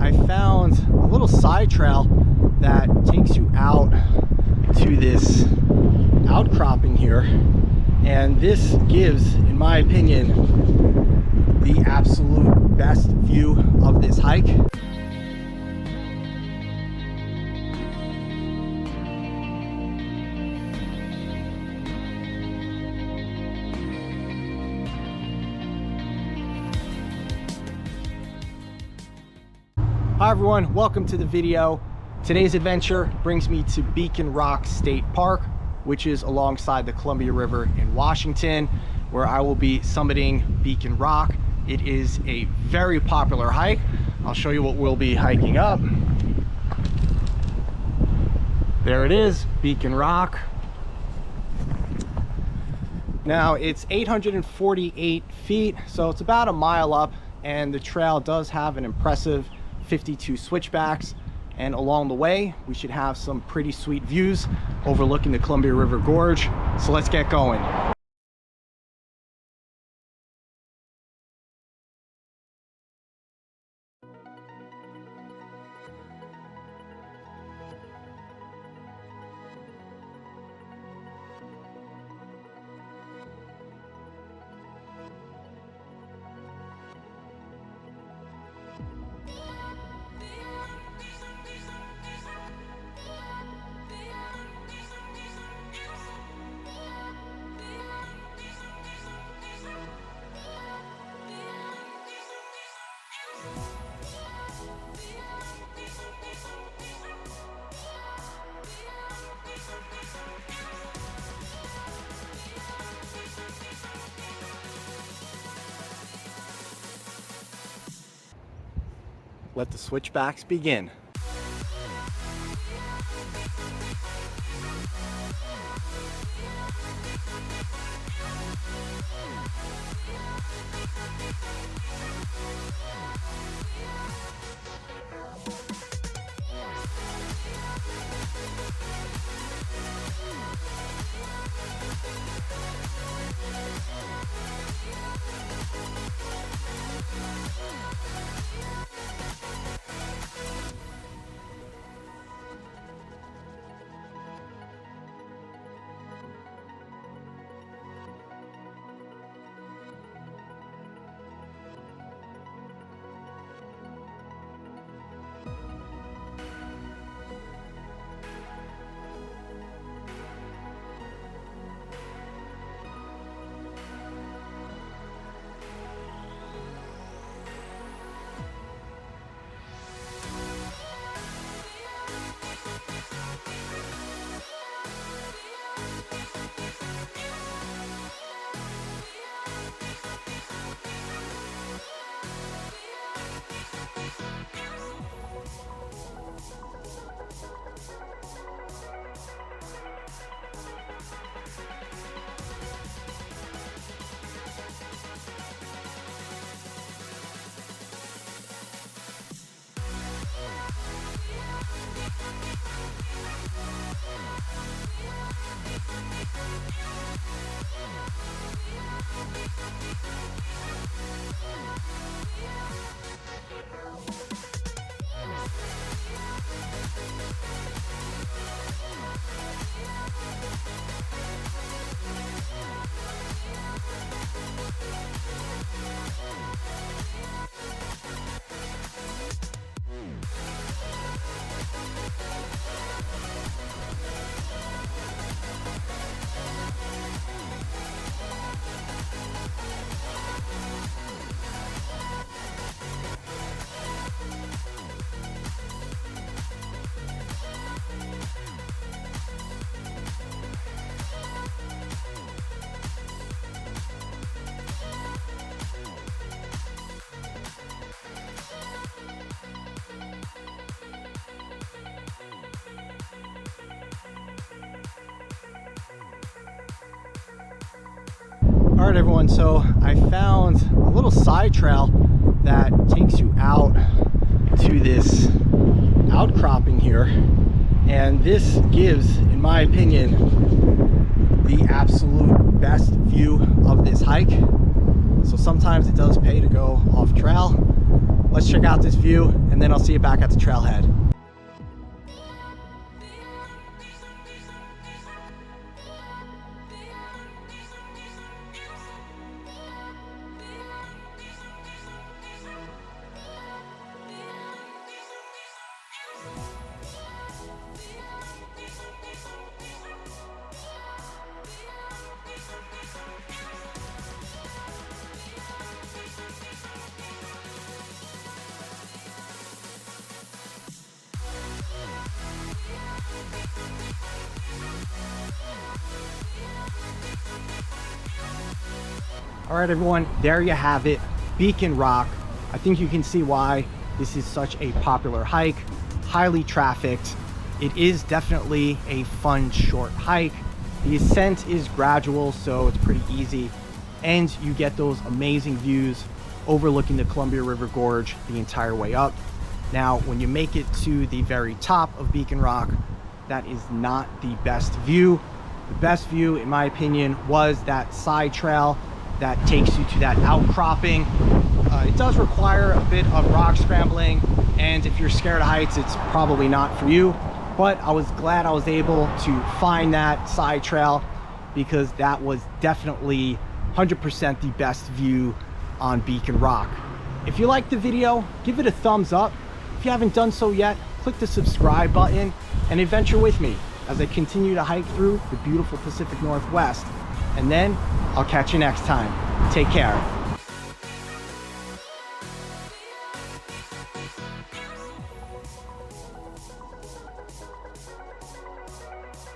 I found a little side trail that takes you out to this outcropping here, and this gives, in my opinion, the absolute best view of this hike. Hi everyone, welcome to the video. Today's adventure brings me to Beacon Rock State Park, which is alongside the Columbia River in Washington, where I will be summiting Beacon Rock. It is a very popular hike. I'll show you what we'll be hiking up. There it is, Beacon Rock. Now it's 848 feet, so it's about a mile up, and the trail does have an impressive 52 switchbacks, and along the way we should have some pretty sweet views overlooking the Columbia River Gorge. So let's get going. Let the switchbacks begin. All right, everyone, so I found a little side trail that takes you out to this outcropping here, and this gives, in my opinion, the absolute best view of this hike. So sometimes it does pay to go off trail, let's check out this view, and then I'll see you back at the trailhead. All right, everyone, there you have it, Beacon Rock. I think you can see why this is such a popular hike, highly trafficked. It is definitely a fun short hike. The ascent is gradual, so it's pretty easy, and you get those amazing views overlooking the Columbia River Gorge the entire way up. Now, when you make it to the very top of Beacon Rock, that is not the best view. The best view, in my opinion, was that side trail that takes you to that outcropping. It does require a bit of rock scrambling, and if you're scared of heights, it's probably not for you. But I was glad I was able to find that side trail, because that was definitely 100% the best view on Beacon Rock. If you liked the video, give it a thumbs up. If you haven't done so yet, click the subscribe button and adventure with me as I continue to hike through the beautiful Pacific Northwest. And then I'll catch you next time. Take care.